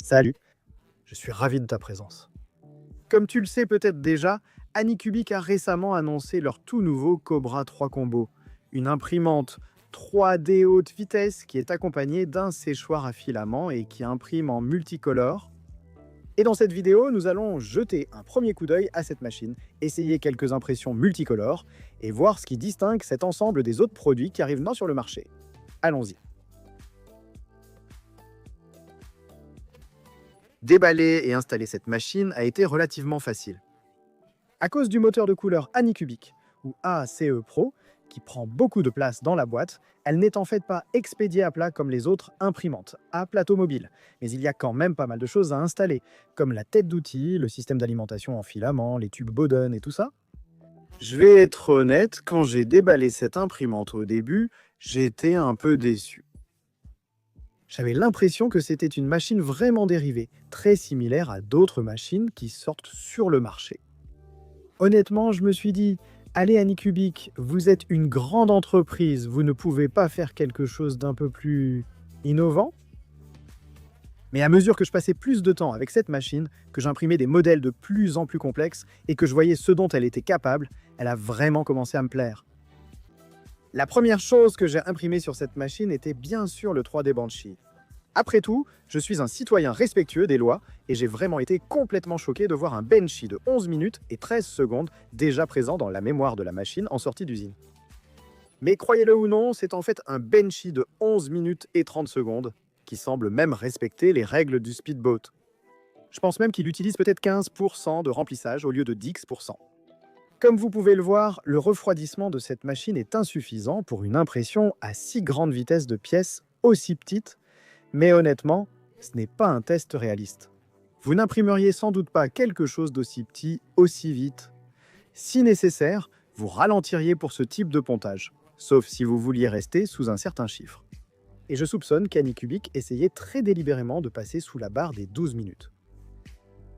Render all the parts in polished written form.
Salut, je suis ravi de ta présence. Comme tu le sais peut-être déjà, Anycubic a récemment annoncé leur tout nouveau Cobra 3 Combo, une imprimante 3D haute vitesse qui est accompagnée d'un séchoir à filament et qui imprime en multicolore. Et dans cette vidéo, nous allons jeter un premier coup d'œil à cette machine, essayer quelques impressions multicolores et voir ce qui distingue cet ensemble des autres produits qui arrivent maintenant sur le marché. Allons-y. Déballer et installer cette machine a été relativement facile. À cause du moteur de couleur Anycubic, ou ACE Pro, qui prend beaucoup de place dans la boîte, elle n'est en fait pas expédiée à plat comme les autres imprimantes, à plateau mobile. Mais il y a quand même pas mal de choses à installer, comme la tête d'outil, le système d'alimentation en filament, les tubes Bowden et tout ça. Je vais être honnête, quand j'ai déballé cette imprimante au début, j'étais un peu déçu. J'avais l'impression que c'était une machine vraiment dérivée, très similaire à d'autres machines qui sortent sur le marché. Honnêtement, je me suis dit, allez Anycubic, vous êtes une grande entreprise, vous ne pouvez pas faire quelque chose d'un peu plus innovant? Mais à mesure que je passais plus de temps avec cette machine, que j'imprimais des modèles de plus en plus complexes et que je voyais ce dont elle était capable, elle a vraiment commencé à me plaire. La première chose que j'ai imprimée sur cette machine était bien sûr le 3D Banshee. Après tout, je suis un citoyen respectueux des lois et j'ai vraiment été complètement choqué de voir un Banshee de 11 minutes et 13 secondes déjà présent dans la mémoire de la machine en sortie d'usine. Mais croyez-le ou non, c'est en fait un Banshee de 11 minutes et 30 secondes qui semble même respecter les règles du speedboat. Je pense même qu'il utilise peut-être 15% de remplissage au lieu de 10%. Comme vous pouvez le voir, le refroidissement de cette machine est insuffisant pour une impression à si grande vitesse de pièces aussi petites, mais honnêtement, ce n'est pas un test réaliste. Vous n'imprimeriez sans doute pas quelque chose d'aussi petit, aussi vite. Si nécessaire, vous ralentiriez pour ce type de pontage, sauf si vous vouliez rester sous un certain chiffre. Et je soupçonne qu'Anycubic essayait très délibérément de passer sous la barre des 12 minutes.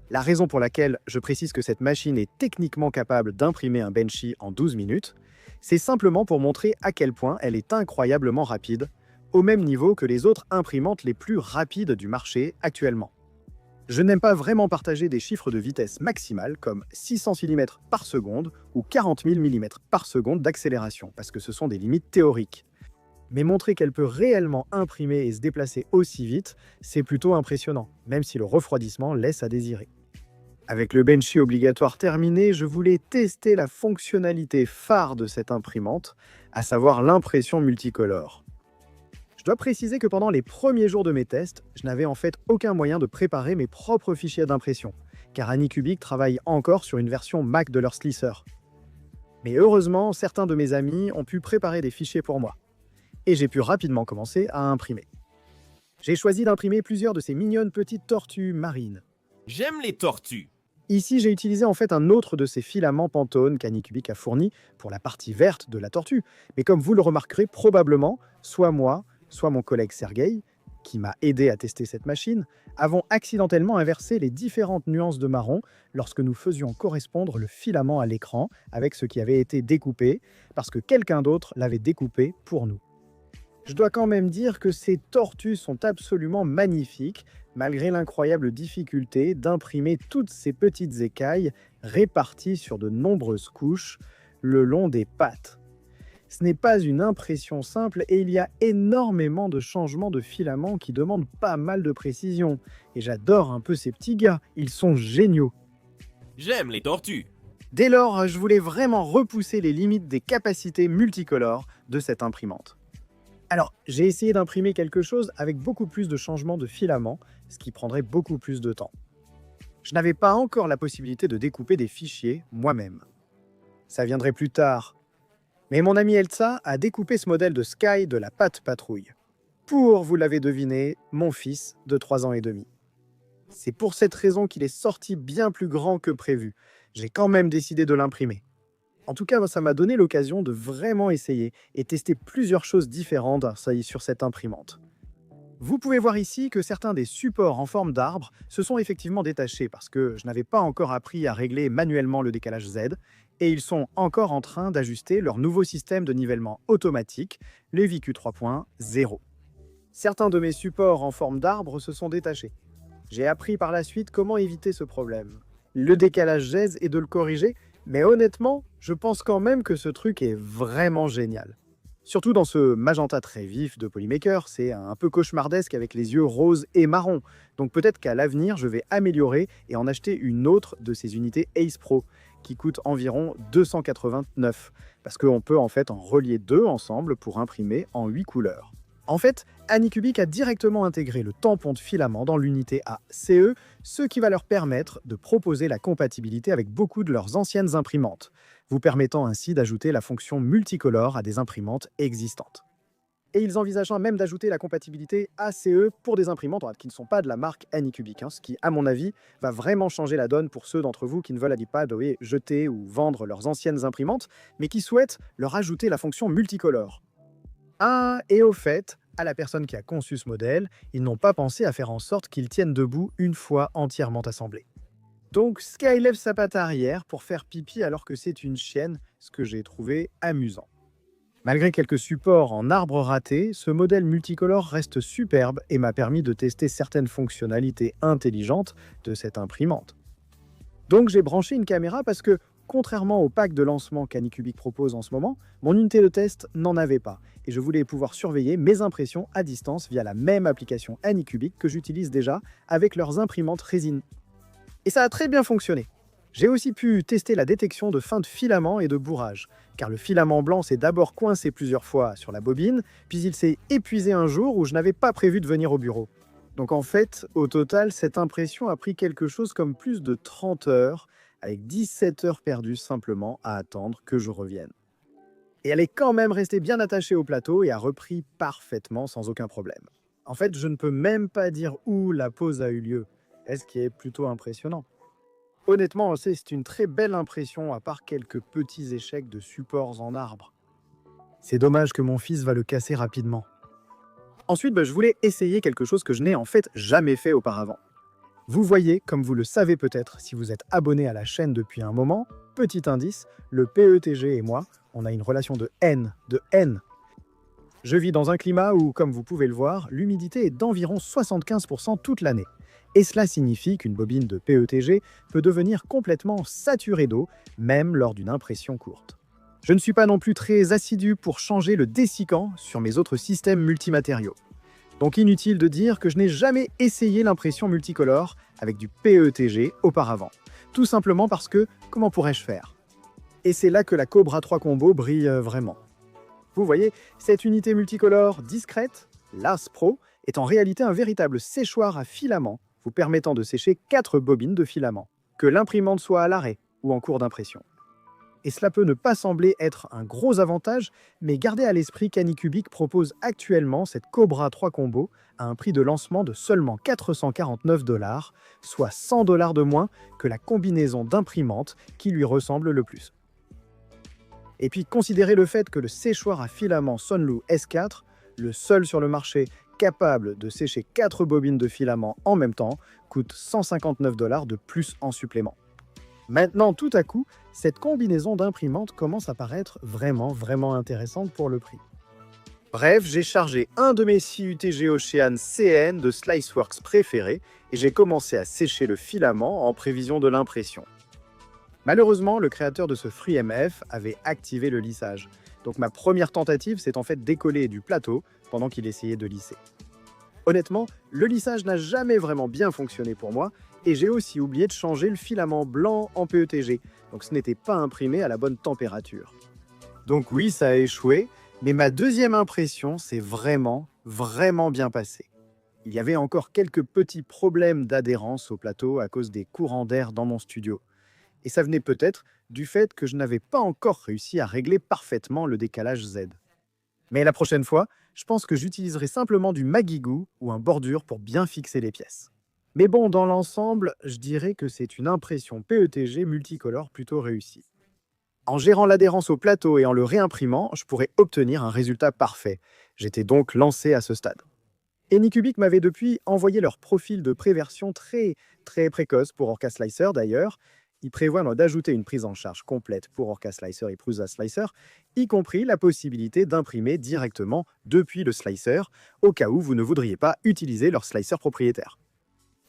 La raison pour laquelle je précise que cette machine est techniquement capable d'imprimer un Banshee en 12 minutes, c'est simplement pour montrer à quel point elle est incroyablement rapide, au même niveau que les autres imprimantes les plus rapides du marché actuellement. Je n'aime pas vraiment partager des chiffres de vitesse maximale comme 600 mm par seconde ou 40 000 mm par seconde d'accélération, parce que ce sont des limites théoriques. Mais montrer qu'elle peut réellement imprimer et se déplacer aussi vite, c'est plutôt impressionnant, même si le refroidissement laisse à désirer. Avec le Banshee obligatoire terminé, je voulais tester la fonctionnalité phare de cette imprimante, à savoir l'impression multicolore. Je dois préciser que pendant les premiers jours de mes tests, je n'avais en fait aucun moyen de préparer mes propres fichiers d'impression, car Anycubic travaille encore sur une version Mac de leur slicer. Mais heureusement, certains de mes amis ont pu préparer des fichiers pour moi, et j'ai pu rapidement commencer à imprimer. J'ai choisi d'imprimer plusieurs de ces mignonnes petites tortues marines. J'aime les tortues. Ici, j'ai utilisé en fait un autre de ces filaments Pantone qu'Anycubic a fourni pour la partie verte de la tortue. Mais comme vous le remarquerez probablement, soit moi, soit mon collègue Sergueï, qui m'a aidé à tester cette machine, avons accidentellement inversé les différentes nuances de marron lorsque nous faisions correspondre le filament à l'écran avec ce qui avait été découpé, parce que quelqu'un d'autre l'avait découpé pour nous. Je dois quand même dire que ces tortues sont absolument magnifiques, malgré l'incroyable difficulté d'imprimer toutes ces petites écailles réparties sur de nombreuses couches le long des pattes. Ce n'est pas une impression simple et il y a énormément de changements de filaments qui demandent pas mal de précision. Et j'adore un peu ces petits gars, ils sont géniaux. J'aime les tortues. Dès lors, je voulais vraiment repousser les limites des capacités multicolores de cette imprimante. Alors, j'ai essayé d'imprimer quelque chose avec beaucoup plus de changements de filaments, ce qui prendrait beaucoup plus de temps. Je n'avais pas encore la possibilité de découper des fichiers moi-même. Ça viendrait plus tard. Mais mon ami Elsa a découpé ce modèle de Sky de la Patte Patrouille. Pour, vous l'avez deviné, mon fils de 3 ans et demi. C'est pour cette raison qu'il est sorti bien plus grand que prévu. J'ai quand même décidé de l'imprimer. En tout cas, ça m'a donné l'occasion de vraiment essayer et tester plusieurs choses différentes sur cette imprimante. Vous pouvez voir ici que certains des supports en forme d'arbre se sont effectivement détachés parce que je n'avais pas encore appris à régler manuellement le décalage Z et ils sont encore en train d'ajuster leur nouveau système de nivellement automatique, les VQ 3.0. Certains de mes supports en forme d'arbre se sont détachés. J'ai appris par la suite comment éviter ce problème. Le décalage Z et de le corriger, mais honnêtement, je pense quand même que ce truc est vraiment génial. Surtout dans ce magenta très vif de Polymaker, c'est un peu cauchemardesque avec les yeux roses et marrons. Donc peut-être qu'à l'avenir, je vais améliorer et en acheter une autre de ces unités Ace Pro, qui coûte environ 289, parce qu'on peut en fait en relier deux ensemble pour imprimer en 8 couleurs. En fait, Anycubic a directement intégré le tampon de filament dans l'unité ACE, ce qui va leur permettre de proposer la compatibilité avec beaucoup de leurs anciennes imprimantes, vous permettant ainsi d'ajouter la fonction multicolore à des imprimantes existantes. Et ils envisagent même d'ajouter la compatibilité ACE pour des imprimantes qui ne sont pas de la marque Anycubic, ce qui, à mon avis, va vraiment changer la donne pour ceux d'entre vous qui ne veulent pas jeter ou vendre leurs anciennes imprimantes, mais qui souhaitent leur ajouter la fonction multicolore. Ah, et au fait, à la personne qui a conçu ce modèle, ils n'ont pas pensé à faire en sorte qu'il tienne debout une fois entièrement assemblé. Donc Sky lève sa patte arrière pour faire pipi alors que c'est une chienne, ce que j'ai trouvé amusant. Malgré quelques supports en arbre raté, ce modèle multicolore reste superbe et m'a permis de tester certaines fonctionnalités intelligentes de cette imprimante. Donc j'ai branché une caméra parce que, contrairement au pack de lancement qu'Anycubic propose en ce moment, mon unité de test n'en avait pas, et je voulais pouvoir surveiller mes impressions à distance via la même application Anycubic que j'utilise déjà avec leurs imprimantes résine. Et ça a très bien fonctionné. J'ai aussi pu tester la détection de fin de filament et de bourrage, car le filament blanc s'est d'abord coincé plusieurs fois sur la bobine, puis il s'est épuisé un jour où je n'avais pas prévu de venir au bureau. Donc en fait, au total, cette impression a pris quelque chose comme plus de 30 heures, avec 17 heures perdues simplement à attendre que je revienne. Et elle est quand même restée bien attachée au plateau et a repris parfaitement sans aucun problème. En fait, je ne peux même pas dire où la pause a eu lieu, ce qui est plutôt impressionnant. Honnêtement, c'est une très belle impression à part quelques petits échecs de supports en arbre. C'est dommage que mon fils va le casser rapidement. Ensuite, je voulais essayer quelque chose que je n'ai en fait jamais fait auparavant. Vous voyez, comme vous le savez peut-être si vous êtes abonné à la chaîne depuis un moment, petit indice, le PETG et moi, on a une relation de haine. Je vis dans un climat où, comme vous pouvez le voir, l'humidité est d'environ 75% toute l'année. Et cela signifie qu'une bobine de PETG peut devenir complètement saturée d'eau, même lors d'une impression courte. Je ne suis pas non plus très assidu pour changer le dessicant sur mes autres systèmes multimatériaux. Donc inutile de dire que je n'ai jamais essayé l'impression multicolore avec du PETG auparavant. Tout simplement parce que, comment pourrais-je faire? Et c'est là que la Cobra 3 Combo brille vraiment. Vous voyez, cette unité multicolore discrète, l'As Pro, est en réalité un véritable séchoir à filament, vous permettant de sécher 4 bobines de filament, que l'imprimante soit à l'arrêt ou en cours d'impression. Et cela peut ne pas sembler être un gros avantage, mais gardez à l'esprit qu'Anycubic propose actuellement cette Cobra 3 Combo à un prix de lancement de seulement 449 $, soit 100 $ de moins que la combinaison d'imprimantes qui lui ressemble le plus. Et puis considérez le fait que le séchoir à filament Sunlu S4, le seul sur le marché capable de sécher 4 bobines de filament en même temps, coûte 159 $ de plus en supplément. Maintenant, tout à coup, cette combinaison d'imprimantes commence à paraître vraiment intéressante pour le prix. Bref, j'ai chargé un de mes 6 UTG Ocean CN de Sliceworks préférés et j'ai commencé à sécher le filament en prévision de l'impression. Malheureusement, le créateur de ce FreeMF avait activé le lissage. Donc ma première tentative s'est en fait décollée du plateau pendant qu'il essayait de lisser. Honnêtement, le lissage n'a jamais vraiment bien fonctionné pour moi et j'ai aussi oublié de changer le filament blanc en PETG, donc ce n'était pas imprimé à la bonne température. Donc oui, ça a échoué, mais ma deuxième impression s'est vraiment bien passée. Il y avait encore quelques petits problèmes d'adhérence au plateau à cause des courants d'air dans mon studio. Et ça venait peut-être du fait que je n'avais pas encore réussi à régler parfaitement le décalage Z. Mais la prochaine fois, je pense que j'utiliserai simplement du Magigou ou un bordure pour bien fixer les pièces. Mais bon, dans l'ensemble, je dirais que c'est une impression PETG multicolore plutôt réussie. En gérant l'adhérence au plateau et en le réimprimant, je pourrais obtenir un résultat parfait. J'étais donc lancé à ce stade. Anycubic m'avait depuis envoyé leur profil de préversion très précoce pour Orca Slicer d'ailleurs. Ils prévoient d'ajouter une prise en charge complète pour Orca Slicer et Prusa Slicer, y compris la possibilité d'imprimer directement depuis le slicer, au cas où vous ne voudriez pas utiliser leur slicer propriétaire.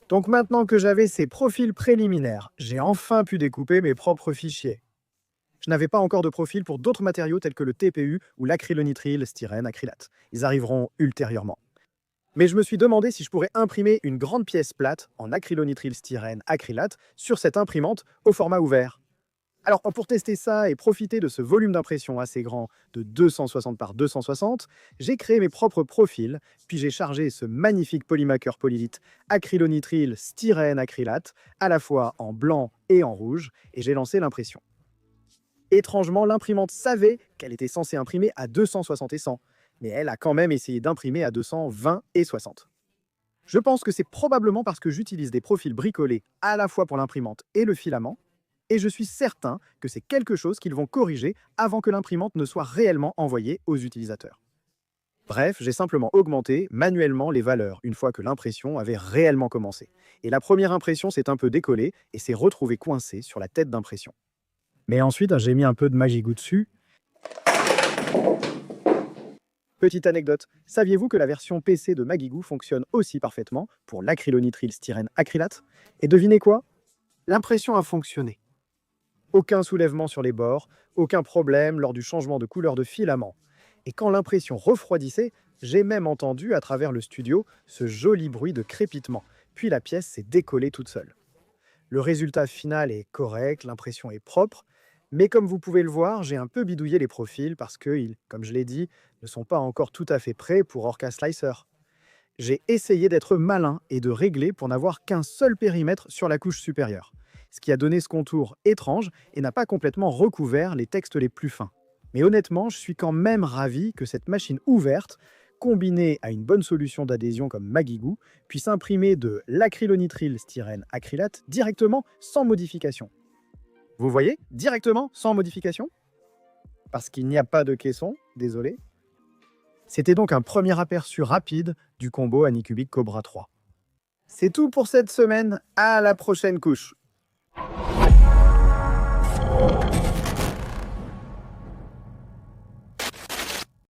Donc maintenant que j'avais ces profils préliminaires, j'ai enfin pu découper mes propres fichiers. Je n'avais pas encore de profil pour d'autres matériaux tels que le TPU ou l'acrylonitrile styrène acrylate. Ils arriveront ultérieurement. Mais je me suis demandé si je pourrais imprimer une grande pièce plate en acrylonitrile styrène acrylate sur cette imprimante au format ouvert. Alors, pour tester ça et profiter de ce volume d'impression assez grand de 260 par 260, j'ai créé mes propres profils, puis j'ai chargé ce magnifique polymaker polylite acrylonitrile styrène acrylate, à la fois en blanc et en rouge, et j'ai lancé l'impression. Étrangement, l'imprimante savait qu'elle était censée imprimer à 260 et 100, mais elle a quand même essayé d'imprimer à 220 et 60. Je pense que c'est probablement parce que j'utilise des profils bricolés à la fois pour l'imprimante et le filament, et je suis certain que c'est quelque chose qu'ils vont corriger avant que l'imprimante ne soit réellement envoyée aux utilisateurs. Bref, j'ai simplement augmenté manuellement les valeurs une fois que l'impression avait réellement commencé. Et la première impression s'est un peu décollée et s'est retrouvée coincée sur la tête d'impression. Mais ensuite, j'ai mis un peu de Magigou dessus. Petite anecdote, saviez-vous que la version PC de Magigou fonctionne aussi parfaitement pour l'acrylonitrile styrène acrylate? Et devinez quoi? L'impression a fonctionné. Aucun soulèvement sur les bords, aucun problème lors du changement de couleur de filament. Et quand l'impression refroidissait, j'ai même entendu à travers le studio ce joli bruit de crépitement, puis la pièce s'est décollée toute seule. Le résultat final est correct, l'impression est propre, mais comme vous pouvez le voir, j'ai un peu bidouillé les profils parce qu'ils, comme je l'ai dit, ne sont pas encore tout à fait prêts pour Orca Slicer. J'ai essayé d'être malin et de régler pour n'avoir qu'un seul périmètre sur la couche supérieure, ce qui a donné ce contour étrange et n'a pas complètement recouvert les textes les plus fins. Mais honnêtement, je suis quand même ravi que cette machine ouverte, combinée à une bonne solution d'adhésion comme Magigou, puisse imprimer de l'acrylonitrile styrène acrylate directement sans modification. Vous voyez, directement sans modification? Parce qu'il n'y a pas de caisson, désolé. C'était donc un premier aperçu rapide du combo Anycubic Cobra 3. C'est tout pour cette semaine, à la prochaine couche.